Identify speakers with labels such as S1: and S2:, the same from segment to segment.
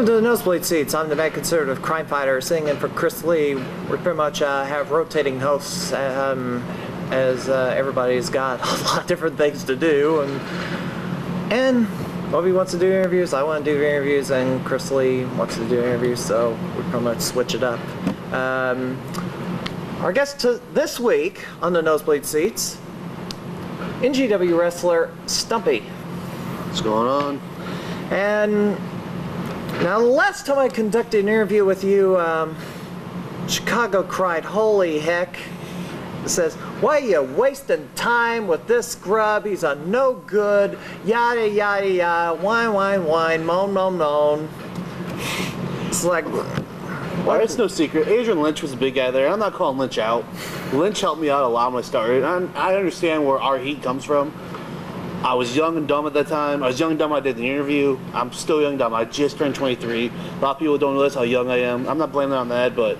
S1: to the Nosebleed Seats. I'm the Mad Conservative Crime Fighter, sitting in for Chris Lee. We pretty much have rotating hosts, as everybody's got a lot of different things to do, and Bobby wants to do interviews, I want to do interviews, and Chris Lee wants to do interviews, so we pretty much switch it up. Our guest this week on the Nosebleed Seats, NGW wrestler Stumpy.
S2: What's going on?
S1: And now, the last time I conducted an interview with you, Chicago cried, "Holy heck." It says, "Why are you wasting time with this scrub? He's a no good, yada yada yada, whine, whine, whine, moan, moan, moan." It's like,
S2: well, it's no secret. Adrian Lynch was a big guy there. I'm not calling Lynch out. Lynch helped me out a lot when I started. I understand where our heat comes from. I was young and dumb at that time. I was young and dumb when I did the interview. I'm still young and dumb. I just turned 23. A lot of people don't realize how young I am. I'm not blaming it on that, but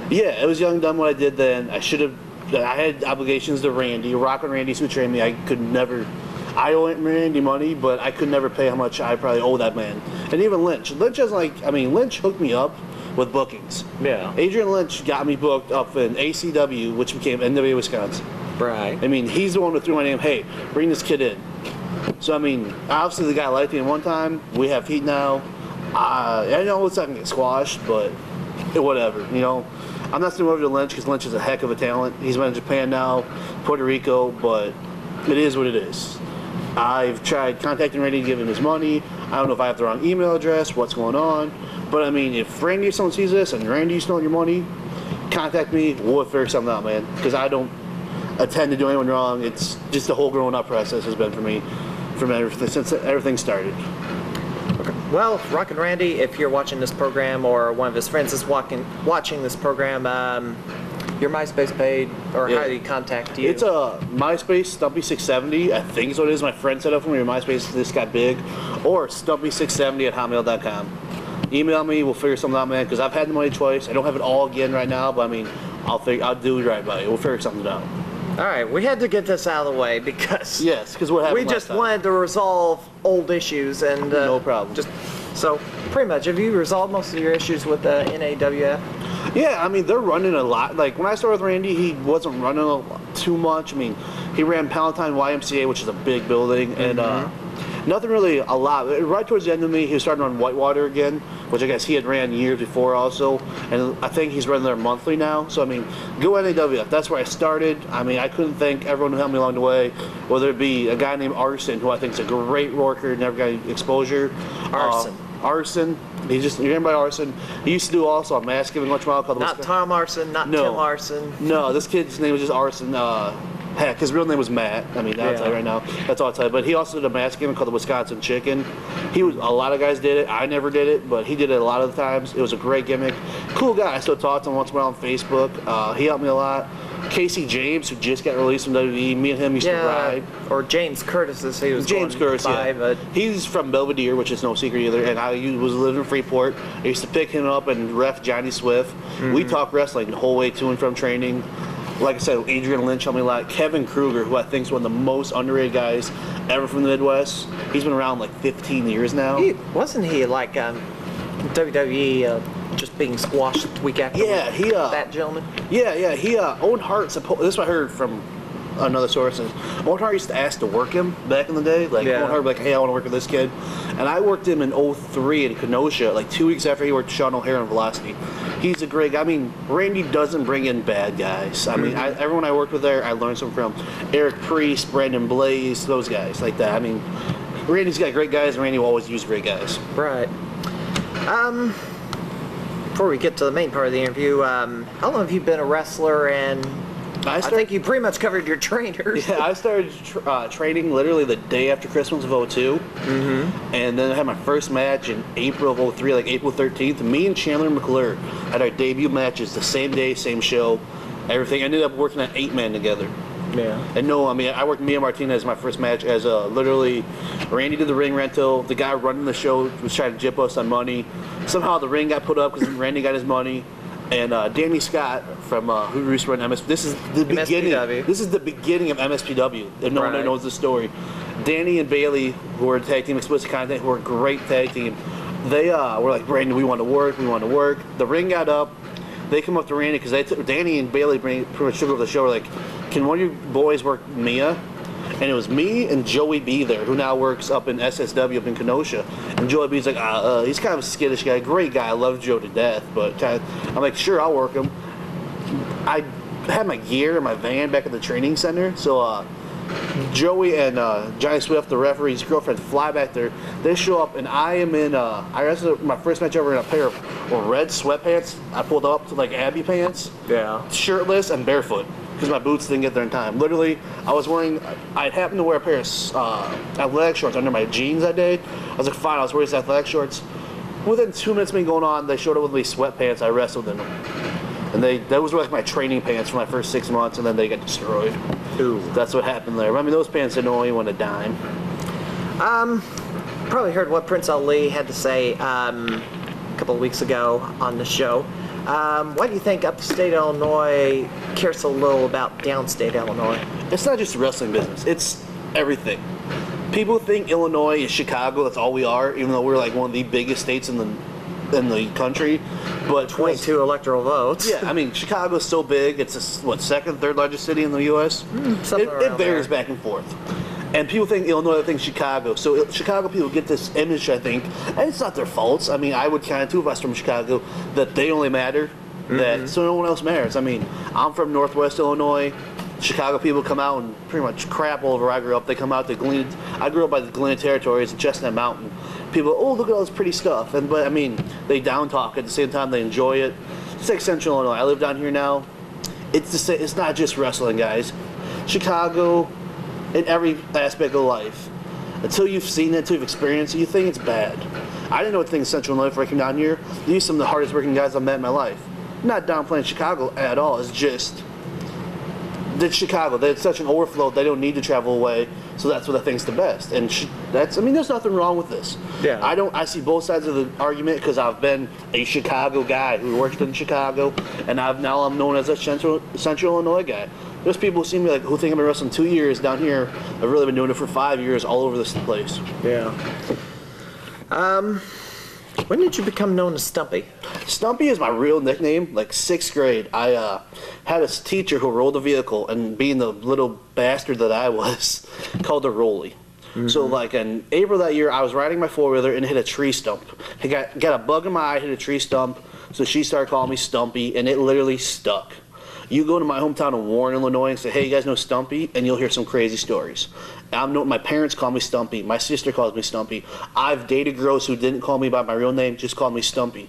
S2: yeah, it was young and dumb what I did then. I had obligations to Randy. Rock and Randy's who trained me. I could never. I owe Randy money, but I could never pay how much I probably owe that man. And even Lynch. Lynch is like, I mean, Lynch hooked me up with bookings.
S1: yeah,
S2: Adrian Lynch got me booked up in ACW, which became NWA Wisconsin.
S1: right.
S2: I mean, he's the one who threw my name, hey, bring this kid in. So, I mean, obviously the guy liked me at one time. We have heat now. I know it's not going to get squashed, but whatever, you know. I'm not saying over to Lynch because Lynch is a heck of a talent. He's been in Japan now, Puerto Rico, but it is what it is. I've tried contacting Randy to give him his money. I don't know if I have the wrong email address, what's going on. But, I mean, if Randy, if someone sees this and Randy, you stole your money, contact me. We'll figure something out, man. Because I don't intend to do anyone wrong. It's just the whole growing up process has been for me from everything, since everything started.
S1: Okay. Well, Rock and Randy, if you're watching this program or one of his friends is watching this program, your MySpace page, or
S2: Yeah.
S1: how do you contact you?
S2: It's a MySpace Stumpy670, I think is what it is. My friend set up for me. Your MySpace just got big, or Stumpy670@hotmail.com. Email me. We'll figure something out, man. Because I've had the money twice. I don't have it all again right now, but I mean, I'll do it right by you. We'll figure something out.
S1: All right, we had to get this out of the way because
S2: Yes, because what happened
S1: we just
S2: last time.
S1: wanted to resolve old issues, and
S2: No problem.
S1: So pretty much, have you resolved most of your issues with the NAWF?
S2: Yeah, I mean, they're running a lot. Like, when I started with Randy, he wasn't running too much. I mean, he ran Palatine YMCA, which is a big building, and nothing really a lot. Right towards the end of me, he was starting to run Whitewater again, which I guess he had ran years before also, and I think he's running there monthly now. So, I mean, go NAWF. That's where I started. I mean, I couldn't thank everyone who helped me along the way, whether it be a guy named Arson, who I think is a great worker, never got any exposure. Arson. You remember Arson? He used to do also a mask giving once in a while called
S1: Not Tom Arson, not
S2: No.
S1: Tim Arson.
S2: No, this kid's name was just Arson. Heck, his real name was Matt. I mean, I'll tell you right now. That's all I'll tell you. But he also did a mask gimmick called the Wisconsin Chicken. A lot of guys did it. I never did it, but he did it a lot of the times. It was a great gimmick. Cool guy. I still talk to him once in a while on Facebook. He helped me a lot. Casey James, who just got released from WWE, me and him used to ride.
S1: Or James Curtis, as he was
S2: James
S1: going
S2: Curtis,
S1: by,
S2: yeah.
S1: but
S2: He's from Belvedere, which is no secret either, and I was living in Freeport. I used to pick him up and ref Johnny Swift. We talked wrestling the whole way to and from training. Like I said, Adrian Lynch helped me a lot. Kevin Kruger, who I think is one of the most underrated guys ever from the Midwest. He's been around like 15 years now.
S1: wasn't he like WWE just being squashed week after week? That gentleman?
S2: Yeah, he, Owen Hart, this is what I heard from another source, is Owen Hart used to ask to work him back in the day. Like, Owen Hart would be like, hey, I want to work with this kid. And I worked him in 03 in Kenosha, like 2 weeks after he worked Sean O'Hare in Velocity. He's a great guy. I mean, Randy doesn't bring in bad guys. I mean, everyone I worked with there, I learned something from. Eric Priest, Brandon Blaze, those guys like that. I mean, Randy's got great guys, and Randy will always use great guys.
S1: Right. Before we get to the main part of the interview, how long have you been a wrestler? And I think you pretty much covered your trainers.
S2: Yeah, I started training literally the day after Christmas of 02. And then I had my first match in April of 03, like April 13th. Me and Chandler McClure had our debut matches the same day, same show. Everything ended up working at 8-man together.
S1: Yeah.
S2: And no, I mean, I worked Mia Martinez my first match as literally Randy did the ring rental. The guy running the show was trying to jip us on money. Somehow the ring got put up because Randy got his money. And Danny Scott from who used to run MS. This is the beginning. This is the beginning of MSPW. If no one knows the story, Danny and Bailey, who were a tag team, Explicit Content, who were a great tag team. they were like, Brandon, we want to work. The ring got up. They come up to Randy because Danny and Bailey pretty much took over the show. Were like, can one of you boys work Mia? And it was me and Joey B there, who now works up in SSW up in Kenosha. And Joey B's like, he's kind of a skittish guy, great guy. I love Joe to death, but I'm like, sure, I'll work him. I had my gear in my van back at the training center, so Joey and Johnny Swift, the referee's girlfriend, fly back there. They show up, and I am in. I wrestled my first match ever in a pair of red sweatpants. I pulled up to like Abby pants, shirtless and barefoot. Because my boots didn't get there in time. Literally, I happened to wear a pair of athletic shorts under my jeans that day. I was like, fine, I was wearing these athletic shorts. Within 2 minutes of me going on, they showed up with me sweatpants. I wrestled in them. And those were like my training pants for my first 6 months, and then they got destroyed. Ooh. That's what happened there. I mean, those pants didn't only want a dime.
S1: Probably heard what Prince Ali had to say a couple of weeks ago on the show. Why do you think upstate Illinois cares so little about downstate Illinois?
S2: It's not just the wrestling business. It's everything. People think Illinois is Chicago. That's all we are, even though we're like one of the biggest states in the country. But
S1: 22 electoral votes.
S2: Yeah, I mean, Chicago's so big. It's second, third largest city in the U.S. It varies back and forth. And people think Illinois, they think Chicago. So Chicago people get this image, I think, and it's not their faults. I mean, I would kind of too if I was from Chicago, that they only matter, so no one else matters. I mean, I'm from Northwest Illinois. Chicago people come out and pretty much crap all over where I grew up. They come out to Galena. I grew up by the Galena Territories and Chestnut Mountain. People, oh, look at all this pretty stuff. But I mean, they down talk at the same time. They enjoy it. It's like Central Illinois. I live down here now. It's not just wrestling, guys. Chicago, in every aspect of life. Until you've seen it, until you've experienced it, you think it's bad. I didn't know what things in Central Illinois before I came down here. These are some of the hardest working guys I've met in my life. I'm not downplaying Chicago at all. It's just that Chicago, it's such an overflow, they don't need to travel away, so that's what I think is the best. And I mean, there's nothing wrong with this. Yeah. I see both sides of the argument because I've been a Chicago guy who worked in Chicago, and now I'm known as a Central Illinois guy. There's people who see me who think I've been wrestling 2 years down here. I've really been doing it for 5 years all over this place.
S1: Yeah. When did you become known as Stumpy?
S2: Stumpy is my real nickname. Like 6th grade, I had a teacher who rolled a vehicle, and being the little bastard that I was, called her Rolly. So like in April that year, I was riding my 4-wheeler and hit a tree stump. I got a bug in my eye, hit a tree stump, so she started calling me Stumpy, and it literally stuck. You go to my hometown of Warren, Illinois, and say, hey, you guys know Stumpy? And you'll hear some crazy stories. My parents call me Stumpy. My sister calls me Stumpy. I've dated girls who didn't call me by my real name, just called me Stumpy.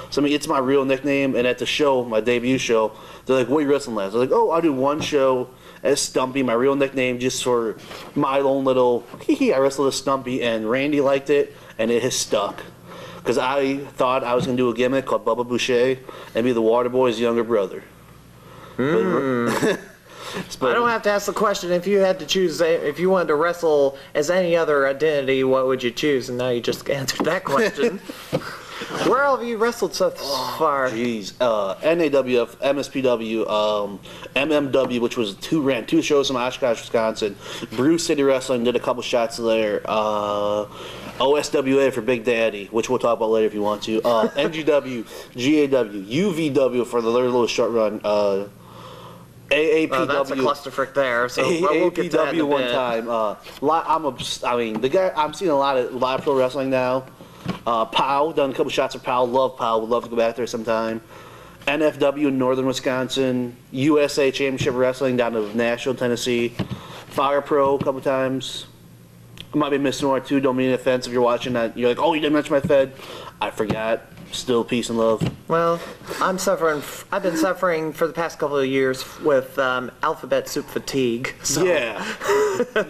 S2: So, I mean, it's my real nickname. And at the show, my debut show, they're like, what are you wrestling as? They're like, oh, I'll do one show as Stumpy, my real nickname, just for my own little, I wrestled as Stumpy. And Randy liked it, and it has stuck. Because I thought I was going to do a gimmick called Bubba Boucher and be the Waterboy's younger brother.
S1: I don't have to ask the question. If you had to choose, if you wanted to wrestle as any other identity, what would you choose? And now you just answered that question. Where have you wrestled so far?
S2: Jeez, NAWF, MSPW, MMW, which was ran two shows in Oshkosh, Wisconsin. Brew City Wrestling did a couple shots there. OSWA for Big Daddy, which we'll talk about later if you want to. NGW, GAW, UVW for the little short run. AAPW.
S1: Oh, that's a clusterfuck there. So we'll get to that in a
S2: one
S1: bit.
S2: time. I'm seeing a lot of pro wrestling now. POW, done a couple shots of POW. Love POW. Would love to go back there sometime. NFW in northern Wisconsin. USA Championship Wrestling down to Nashville, Tennessee. Fire Pro a couple times. I might be missing one or two. Don't mean any offense if you're watching that. You're like, oh, you didn't mention my Fed. I forgot. Still peace and love.
S1: Well, I've been suffering for the past couple of years with alphabet soup fatigue. So.
S2: Yeah.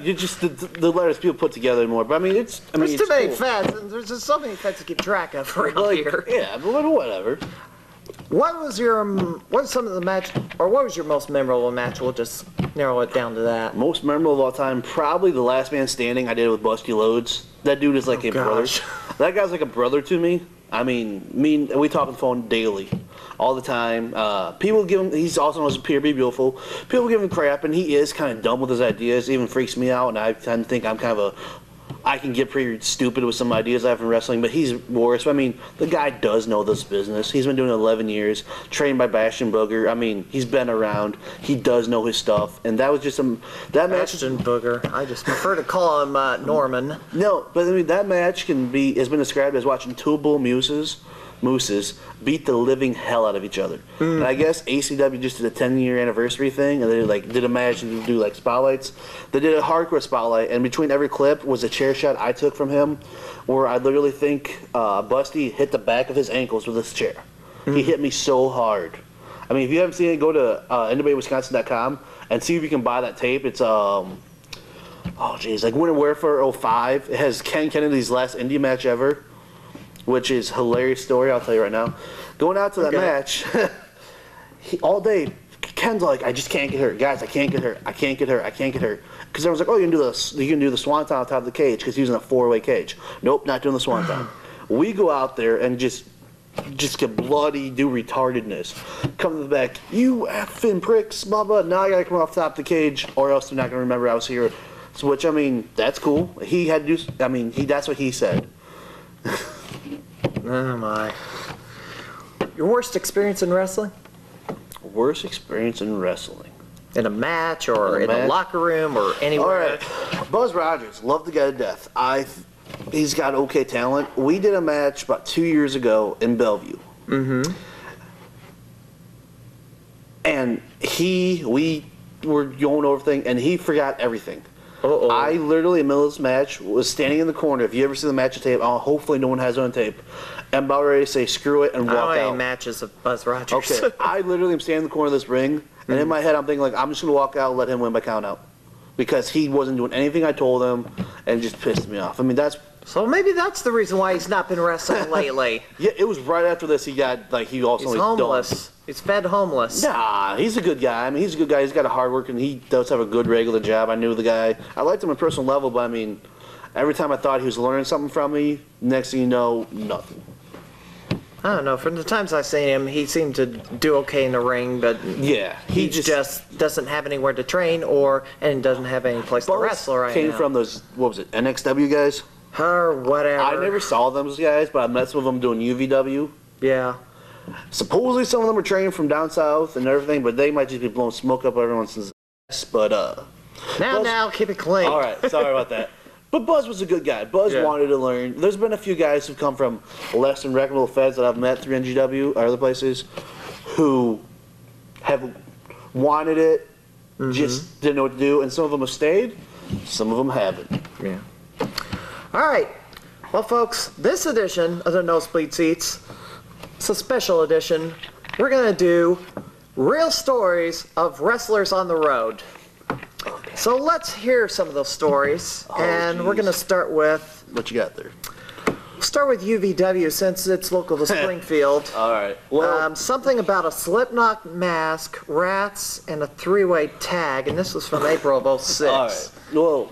S2: You just the letters people put together more. But I mean, there's
S1: too many feds, and there's just so many feds to keep track of around here.
S2: Yeah, but whatever.
S1: What was your most memorable match? We'll just narrow it down to that.
S2: Most memorable of all time, probably the Last Man Standing I did with Busty Loads. That dude is like a brother. That guy's like a brother to me. I mean, we talk on the phone daily, all the time. People give him, he's also known as Pure Be Beautiful. People give him crap, and he is kind of dumb with his ideas. It even freaks me out, and I tend to think I'm kind of I can get pretty stupid with some ideas I have in wrestling, but he's worse. I mean, the guy does know this business. He's been doing it 11 years, trained by Bastion Booger. I mean, he's been around. He does know his stuff, and that was just that match.
S1: Bastion Booger. I just prefer to call him Norman.
S2: No, but I mean that match has been described as watching two bull mooses beat the living hell out of each other. And I guess ACW just did a 10-year anniversary thing, and they did a match to do spotlights. They did a hardcore spotlight, and between every clip was a chair shot I took from him, where I literally think Busty hit the back of his ankles with this chair. He hit me so hard. I mean, if you haven't seen it, go to NWAWisconsin.com and see if you can buy that tape. It's oh geez, like Winter Warfare 05. It has Ken Kennedy's last indie match ever, which is a hilarious story, I'll tell you right now. Going out to that match, all day, Ken's like, I just can't get hurt. Guys, I can't get hurt. I can't get hurt. I can't get hurt. Because everyone's like, oh, you can do the swanton on top of the cage because he's in a 4-way cage. Nope, not doing the swanton. We go out there and just get bloody, do retardedness. Come to the back, you effing pricks, blah, blah. Now I got to come off top of the cage or else they're not going to remember I was here. So, which, I mean, that's cool. He had to do, I mean, that's what he said.
S1: Oh my. Your worst experience in wrestling?
S2: Worst experience in wrestling.
S1: In a match or in a locker room or anywhere?
S2: All right. Buzz Rogers, love the guy to death. He's got okay talent. We did a match about 2 years ago in Bellevue. And we were going over things, and he forgot everything. I literally, in the middle of this match, was standing in the corner. If you ever see the match on tape, hopefully no one has it on tape. I'm about ready to say screw it and walk out.
S1: I don't have any matches of Buzz Rogers.
S2: Okay, I literally am standing in the corner of this ring, and in my head I'm thinking, like, I'm just going to walk out and let him win by count out. Because he wasn't doing anything I told him, and it just pissed me off. I mean,
S1: So maybe that's the reason why he's not been wrestling lately.
S2: Yeah, it was right after this he got, like, he also...
S1: He's homeless. He's fed homeless.
S2: Nah, he's a good guy. I mean, he's a good guy. He's got a hard work, and he does have a good regular job. I knew the guy. I liked him on a personal level, but I mean, every time I thought he was learning something from me, next thing you know, nothing.
S1: I don't know. From the times I've seen him, he seemed to do okay in the ring, but
S2: yeah,
S1: he just doesn't have anywhere to train and doesn't have any place to wrestle right now.
S2: Came from those, what was it, NXW guys?
S1: Or whatever.
S2: I never saw those guys, but I met some of them doing UVW.
S1: Yeah.
S2: Supposedly some of them are training from down south and everything, but they might just be blowing smoke up everyone's ass. But
S1: now keep it clean.
S2: All right, sorry about that. But Buzz was a good guy. Buzz wanted to learn. There's been a few guys who've come from less than reputable feds that I've met through NGW or other places who have wanted it, just didn't know what to do, and some of them have stayed, some of them haven't.
S1: Yeah. All right. Well, folks, this edition of the Nosebleed Seats, it's a special edition. We're going to do real stories of wrestlers on the road.
S2: Okay.
S1: So let's hear some of those stories, and we're going to start with...
S2: What you got there?
S1: We'll start with UVW since it's local to Springfield.
S2: All right. Well,
S1: something about a slipknot mask, rats, and a three-way tag, and this was from April of 06.
S2: All right. Well,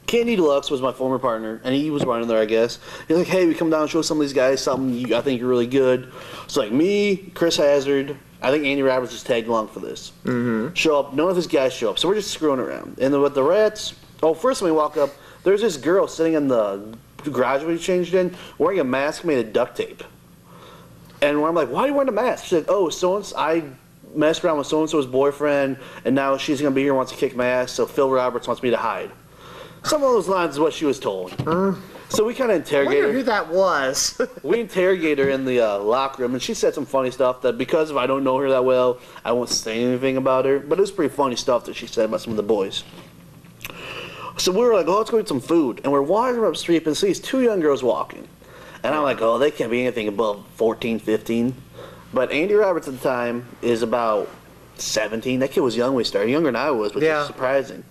S2: Candy Deluxe was my former partner, and he was running there, I guess. He's like, hey, we come down and show some of these guys something I think you're really good. It's like me, Chris Hazard, I think Andy Roberts just tagged along for this. Show up, none of his guys show up, so we're just screwing around. And with the rats, first when we walk up, there's this girl sitting in the garage we changed in, wearing a mask made of duct tape. And I'm like, why are you wearing a mask? She's like, I messed around with so-and-so's boyfriend, and now she's going to be here and wants to kick my ass, so Phil Roberts wants me to hide. Some of those lines is what she was told. So we kind of interrogate her.
S1: I wonder who that was.
S2: We interrogate her in the locker room, and she said some funny stuff that because if I don't know her that well, I won't say anything about her. But it was pretty funny stuff that she said about some of the boys. So we were like, let's go get some food. And we're walking up the street and see these two young girls walking. And I'm like, they can't be anything above 14, 15. But Andy Roberts at the time is about 17. That kid was young when we started, younger than I was, which is surprising.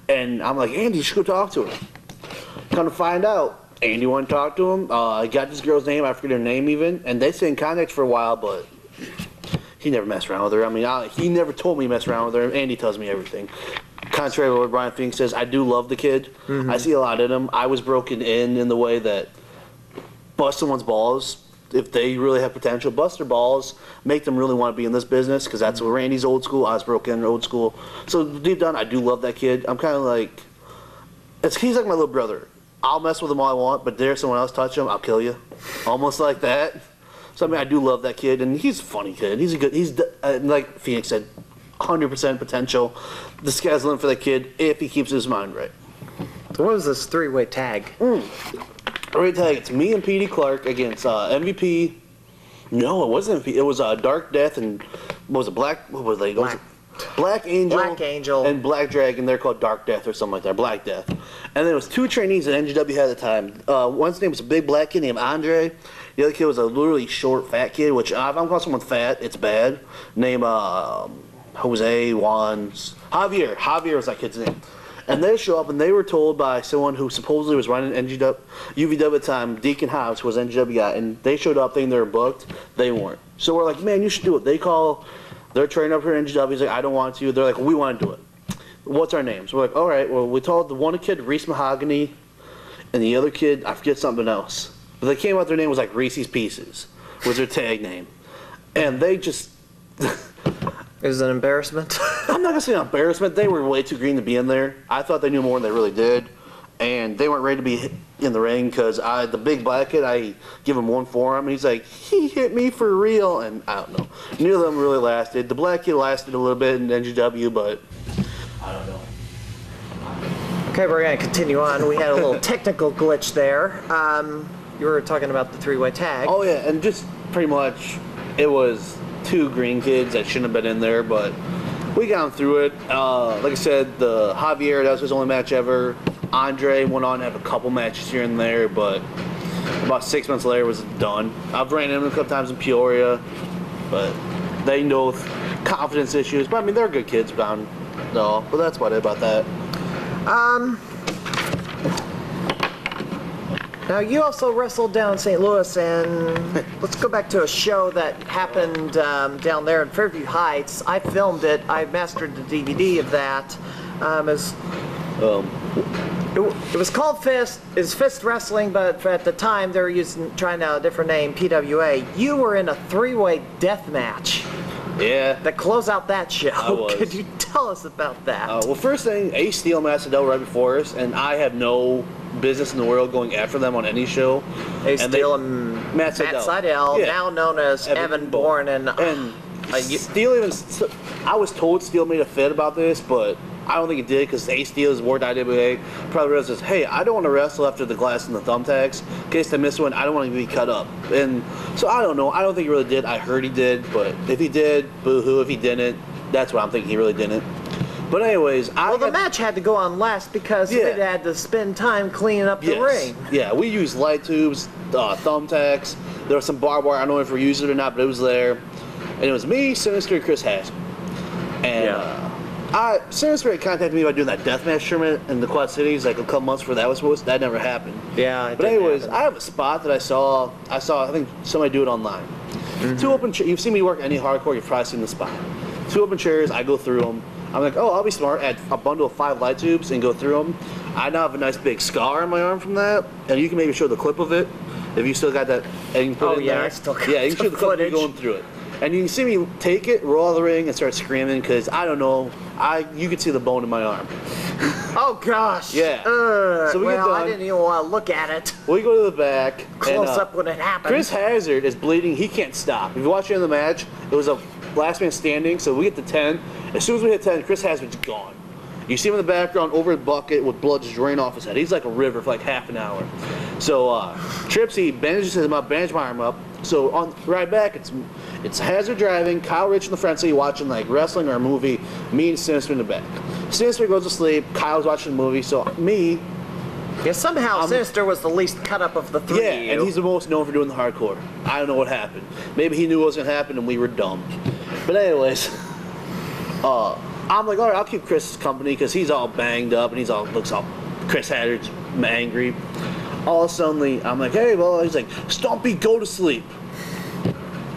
S2: And I'm like, Andy, you should go talk to her. Come to find out, Andy wanted to talk to him. I got this girl's name, I forget her name even, and they stayed in contact for a while, but he never messed around with her. I mean, he never told me he messed around with her. Andy tells me everything. Contrary to what Brian Fink says, I do love the kid. I see a lot in him. I was broken in the way that bust someone's balls, if they really have potential, bust their balls, make them really want to be in this business, because that's what Randy's old school, I was broken in old school. So deep down, I do love that kid. I'm kind of like, he's like my little brother. I'll mess with him all I want, but dare someone else touch him, I'll kill you. Almost like that. So I mean, I do love that kid, and he's a funny kid. He's like Phoenix said, 100% potential. The sky's the limit for that kid if he keeps his mind right.
S1: So what was this three-way tag?
S2: Three-way tag. It's me and Petey Clark against MVP. No, it wasn't MVP. It was Dark Death and what was it? What was they? Black Angel and Black Dragon. They're called Dark Death or something like that. Black Death. And there was two trainees that NGW had at the time. One's name was a big black kid named Andre. The other kid was a literally short, fat kid, which if I'm calling someone fat, it's bad. Name Jose, Javier. Javier was that kid's name. And they show up, and they were told by someone who supposedly was running UVW at the time, Deacon House, who was an NGW guy, and they showed up thinking they were booked. They weren't. So we're like, man, you should do it. They call their trainer up here at NGW. He's like, I don't want to. They're like, well, we want to do it. What's our names? We're like, all right, well, we told the one kid Reese Mahogany, and the other kid, I forget something else. But they came out, their name was like Reese's Pieces, was their tag name. And they just...
S1: It was an embarrassment.
S2: I'm not going to say an embarrassment. They were way too green to be in there. I thought they knew more than they really did. And they weren't ready to be in the ring because the big black kid, I give him one forearm, and he's like, he hit me for real. And I don't know. Neither of them really lasted. The black kid lasted a little bit in NGW, but I don't know.
S1: Okay, we're going to continue on. We had a little technical glitch there. You were talking about the three-way tag.
S2: Oh, yeah, and just pretty much it was two green kids that shouldn't have been in there, but we got them through it. Like I said, the Javier, that was his only match ever. Andre went on to have a couple matches here and there, but about 6 months later was done. I've ran into him a couple times in Peoria, but they know confidence issues. But I mean, they're good kids, but that's about it about that.
S1: Now, you also wrestled down in St. Louis, and let's go back to a show that happened down there in Fairview Heights. I filmed it. I mastered the DVD of that. It was called Fist. It's Fist Wrestling, but at the time they were trying out a different name, PWA. You were in a three-way death match.
S2: Yeah.
S1: That closed out that show.
S2: I was.
S1: Could you tell us about that?
S2: Well, first thing, Ace Steel and Matt Sydal right before us, and I have no business in the world going after them on any show.
S1: Ace Steel and Matt Sydal,
S2: yeah.
S1: now known as Evan Bourne. And
S2: Steel even, I was told Steel made a fit about this, but I don't think he did because Ace Steel is more IWA. Probably realizes, hey, I don't want to wrestle after the glass and the thumbtacks. In case I miss one, I don't want to be cut up. And so I don't know. I don't think he really did. I heard he did, but if he did, boo-hoo. If he didn't, that's what I'm thinking. He really didn't. But anyways,
S1: the match had to go on last because we had to spend time cleaning up the ring.
S2: Yeah, we used light tubes, thumbtacks. There was some barbed wire. I don't know if we used it or not, but it was there. And it was me, Sinister, and Chris Haskell. And Sinister had contacted me about doing that deathmatch tournament in the Quad Cities like a couple months before that was supposed to. That never happened.
S1: Yeah,
S2: but anyways, I have a spot that I saw. I think somebody do it online. Mm-hmm. Two open chairs. You've seen me work any hardcore. You've probably seen the spot. Two open chairs. I go through them. I'm like, oh, I'll be smart. Add a bundle of 5 light tubes and go through them. I now have a nice big scar on my arm from that, and you can maybe show the clip of it if you still got that. And you can put it in there.
S1: I still got
S2: you can show the clip of me going through it. And you can see me take it, roll out of the ring, and start screaming because I don't know. You can see the bone in my arm.
S1: Oh gosh.
S2: Yeah. So we get done.
S1: I didn't even want to look at it.
S2: We go to the back.
S1: Close up when it happened.
S2: Chris Hazard is bleeding. He can't stop. If you watch the end of the match, it was a last man standing. So we get to 10. As soon as we hit 10, Chris Hazard's gone. You see him in the background over the bucket with blood just draining off his head. He's like a river for like half an hour. So Tripsy bandages him up, bandages my arm up. So on right back, it's Hazard driving, Kyle Rich in the front seat watching like wrestling or a movie, me and Sinister in the back. Sinister goes to sleep, Kyle's watching the movie, so me...
S1: Yeah, somehow Sinister was the least cut up of the three.
S2: Yeah, and he's the most known for doing the hardcore. I don't know what happened. Maybe he knew what was going to happen and we were dumb. But anyways, I'm like, all right, I'll keep Chris company because he's all banged up and looks all Chris Hazard's angry. All of a sudden, I'm like, hey, well, he's like, Stumpy, go to sleep.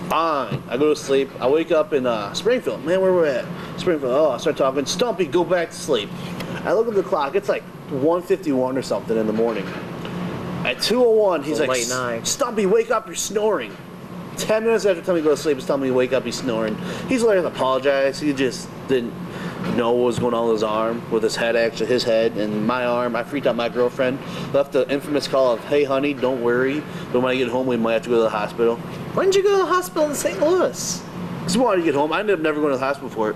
S2: Fine. I go to sleep. I wake up in Springfield. Man, where we're at? Springfield. Oh, I start talking. Stumpy, go back to sleep. I look at the clock. It's like 1:51 or something in the morning. At 2:01, he's like,
S1: late night.
S2: Stumpy, wake up, you're snoring. 10 minutes after telling me to go to sleep, he's telling me to wake up, he's snoring. He's later apologized. He just didn't. know what was going on with his arm, with his head, actually, his head and my arm. I freaked out my girlfriend. Left the infamous call of, hey, honey, don't worry. But when I get home, we might have to go to the hospital.
S1: When did you go to the hospital in St. Louis?
S2: Because I wanted to get home. I ended up never going to the hospital for it.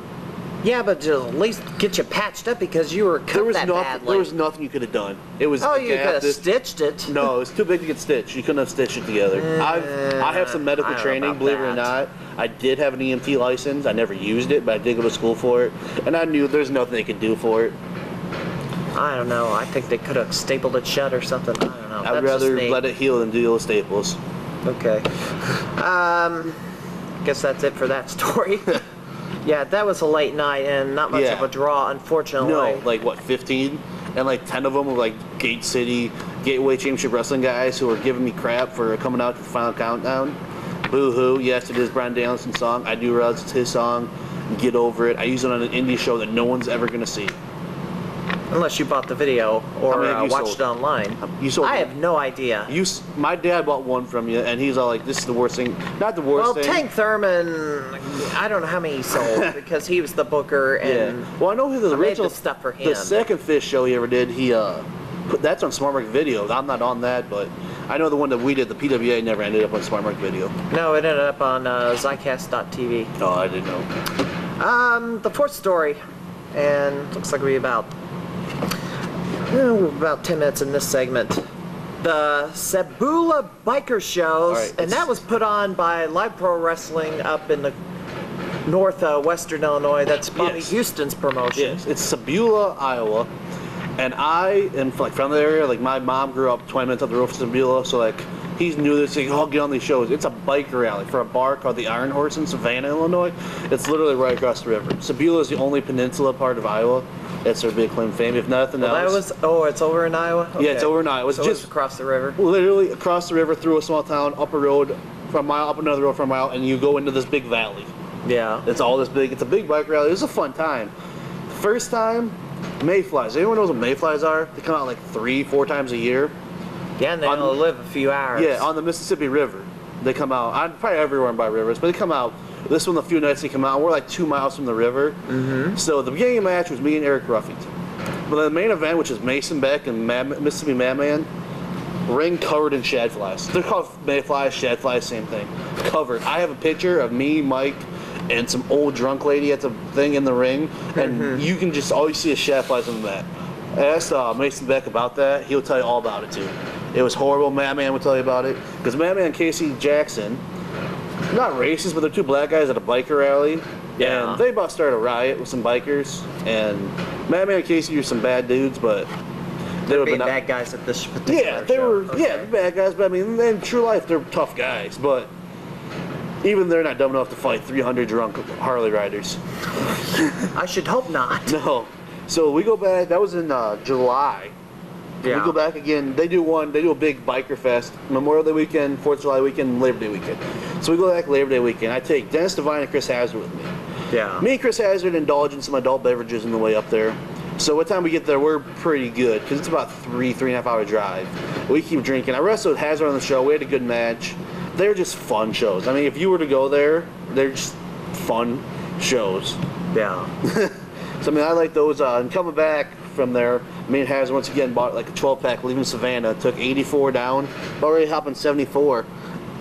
S1: Yeah, but just at least get you patched up because you were cut that badly.
S2: There was nothing you could have done. It was.
S1: Oh, you could have stitched it.
S2: No, it was too big to get stitched. You couldn't have stitched it together. I have some medical training, believe it or not. I did have an EMT license. I never used it, but I did go to school for it. And I knew there's nothing they could do for it.
S1: I don't know. I think they could have stapled it shut or something. I don't know.
S2: I'd rather let it heal than deal with staples.
S1: Okay. Guess that's it for that story. Yeah, that was a late night and not much of a draw, unfortunately.
S2: No, like what, 15? And like 10 of them were like Gate City, Gateway Championship Wrestling guys who were giving me crap for coming out to the final countdown. Boo-hoo, yes, it is Bryan Danielson's song. I do realize it's his song. Get over it. I use it on an indie show that no one's ever going to see.
S1: Unless you bought the video or watched it online.
S2: You sold
S1: I have no idea.
S2: My dad bought one from you, and he's all like, this is the worst thing. Not the worst thing.
S1: Well, Tank Thurman, I don't know how many he sold because he was the booker and
S2: well, I know the original
S1: stuff for him.
S2: The second Fish show he ever did, he that's on Smart Market Video. I'm not on that, but I know the one that we did, the PWA, never ended up on Smart Market Video.
S1: No, it ended up on Zycast.tv.
S2: Oh, I didn't know.
S1: The fourth story, and looks like we're about 10 minutes in this segment. The Cebula Biker Shows, and that was put on by Live Pro Wrestling up in the northwestern Illinois. That's Bobby Houston's promotion.
S2: Yes, it's Cebula, Iowa, and I am like from the area. Like my mom grew up 20 minutes up the road from Cebula, so like he's new to this. Like, oh, get on these shows. It's a biker rally for a bar called the Iron Horse in Savannah, Illinois. It's literally right across the river. Cebula is the only peninsula part of Iowa. That's their big claim to fame. If nothing else.
S1: It's over in Iowa? Okay.
S2: Yeah, it's over in Iowa. It's just
S1: across the river?
S2: Literally across the river through a small town, up a road for a mile, up another road for a mile, and you go into this big valley.
S1: Yeah.
S2: It's all this big. It's a big bike rally. It was a fun time. First time, mayflies. Anyone knows what mayflies are? They come out like 3-4 times a year.
S1: Yeah, and they only live a few hours.
S2: Yeah, on the Mississippi River. They come out. Probably everywhere by rivers, but they come out. This one, the few nights they come out, we're like 2 miles from the river. Mm-hmm. So the beginning of the match was me and Eric Ruffington. But the main event, which is Mason Beck and Mississippi Madman, ring covered in shadflies. They're called mayflies, shadflies, same thing. Covered. I have a picture of me, Mike, and some old drunk lady at the thing in the ring, and you can just always see a shadflies on the mat. I asked Mason Beck about that. He'll tell you all about it too. It was horrible. Madman will tell you about it. Because Madman and Casey Jackson, not racist, but they're two black guys at a biker rally. Yeah. And they about started a riot with some bikers. And Madman and Casey are some bad dudes, but
S1: they were bad guys at this particular
S2: show. They were bad guys, but I mean, in true life, they're tough guys. But even they're not dumb enough to fight 300 drunk Harley riders.
S1: I should hope not.
S2: No. So we go back. That was in July. Yeah. We go back again. They do a big biker fest, Memorial Day weekend, 4th of July weekend, Labor Day weekend. So we go back Labor Day weekend. I take Dennis Devine and Chris Hazard with me.
S1: Yeah.
S2: Me and Chris Hazard indulge in some adult beverages on the way up there. So by the time we get there, we're pretty good because it's about 3.5 hour drive. We keep drinking. I wrestled with Hazard on the show. We had a good match. They're just fun shows. I mean, if you were to go there, they're just fun shows.
S1: Yeah.
S2: So I mean, I like those. And coming back from there, me and Hazard once again bought like a 12-pack leaving Savannah. Took 84 down. Already hopping 74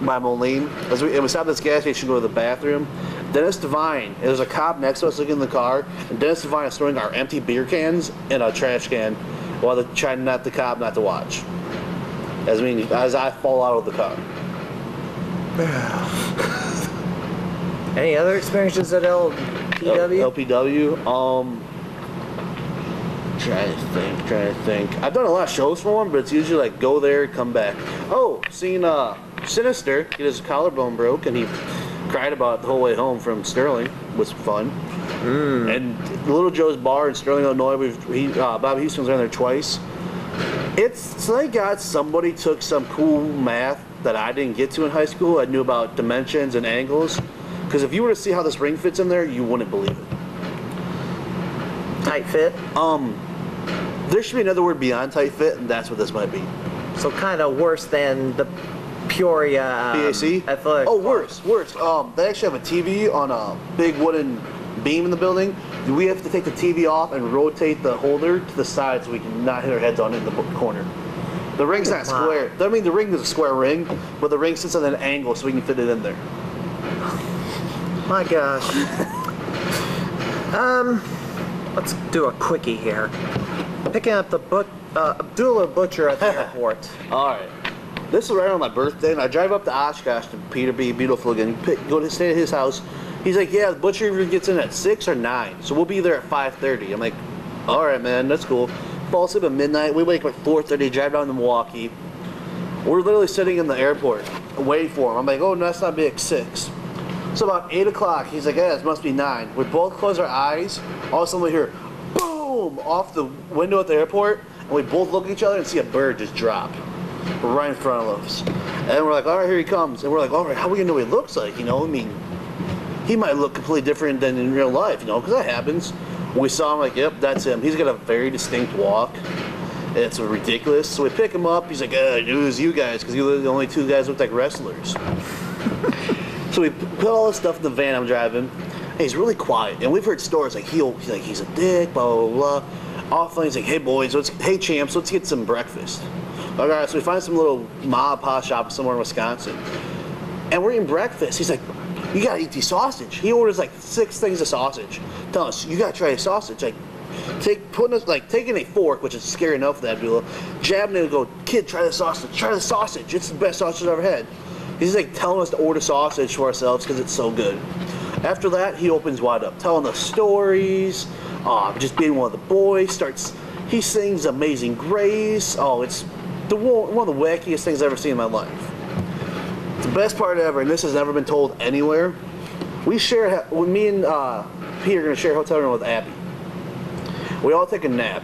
S2: by Moline. It was at this gas station to go to the bathroom. Dennis Devine, there's a cop next to us looking in the car, and Dennis Devine is throwing our empty beer cans in a trash can while they're trying the cop not to watch. As I fall out of the car.
S1: Any other experiences at LPW?
S2: LPW? Trying to think. I've done a lot of shows for him, but it's usually like go there, come back. Oh, seen Sinister get his collarbone broke, and he cried about it the whole way home from Sterling. Was fun. And Little Joe's Bar in Sterling, Illinois. Bobby Houston's been there twice. It's thank God somebody took some cool math that I didn't get to in high school. I knew about dimensions and angles. Because if you were to see how this ring fits in there, you wouldn't believe it.
S1: Tight fit?
S2: There should be another word beyond tight fit, and that's what this might be.
S1: So kind of worse than the Peoria
S2: BAC?
S1: Athletic.
S2: Oh, worse. They actually have a TV on a big wooden beam in the building we have to take the TV off and rotate the holder to the side so we can not hit our heads on it in the corner. The ring's not square. I mean, the ring is a square ring, but the ring sits at an angle so we can fit it in there.
S1: My gosh. Let's do a quickie here. Picking up the Abdullah Butcher at the airport.
S2: All right. This is right on my birthday, and I drive up to Oshkosh to Peter B. Beautiful again. Go to stay at his house. He's like, yeah, the butcher either gets in at 6 or 9, so we'll be there at 5:30. I'm like, all right, man, that's cool. Fall asleep at midnight. We wake up at 4:30, drive down to Milwaukee. We're literally sitting in the airport waiting for him. I'm like, oh, no, that's not big, 6. So about 8 o'clock, he's like, yeah, it must be 9. We both close our eyes. All of a sudden we hear, boom, off the window at the airport, and we both look at each other and see a bird just drop right in front of us. And we're like, all right, here he comes. And we're like, all right, how are we going to know what he looks like? You know, I mean, he might look completely different than in real life, you know, because that happens. We saw him, like, yep, that's him. He's got a very distinct walk. It's ridiculous. So we pick him up. He's like, I knew it was you guys because you were the only 2 guys who looked like wrestlers. So we put all this stuff in the van I'm driving. And he's really quiet. And we've heard stories like he's a dick, blah, blah, blah. Often he's like, hey, boys, hey, champs, let's get some breakfast. All right, so we find some little mom and pop shop somewhere in Wisconsin. And we're eating breakfast. He's like, you gotta eat the sausage. He orders like 6 things of sausage. Tell us, you gotta try a sausage. Like, taking a fork, which is scary enough for that Abdullah, jabbing it and go, kid, try the sausage. Try the sausage. It's the best sausage I've ever had. He's like telling us to order sausage for ourselves because it's so good. After that, he opens wide up, telling us stories, just being one of the boys. He sings Amazing Grace. Oh, it's one of the wackiest things I've ever seen in my life. It's the best part ever, and this has never been told anywhere. Me and Peter are going to share a hotel room with Abby. We all take a nap.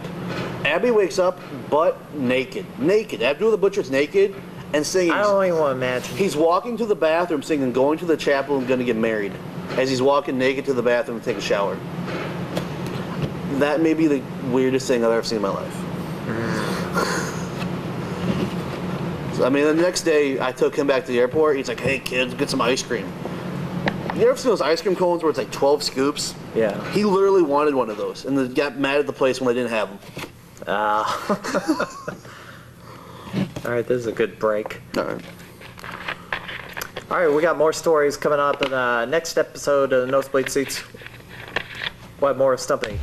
S2: Abby wakes up butt naked. Abdullah the Butcher's naked and singing.
S1: I don't even want to imagine.
S2: He's walking to the bathroom singing, going to the chapel and going to get married. As he's walking naked to the bathroom to take a shower. That may be the weirdest thing I've ever seen in my life. So, I mean, the next day I took him back to the airport. He's like, hey kids, get some ice cream. You ever seen those ice cream cones where it's like 12 scoops?
S1: Yeah.
S2: He literally wanted one of those and then got mad at the place when they didn't have them.
S1: All right, this is a good break.
S2: All right.
S1: All right, we got more stories coming up in the next episode of the Nosebleed Seats. We'll have more of Stumpy.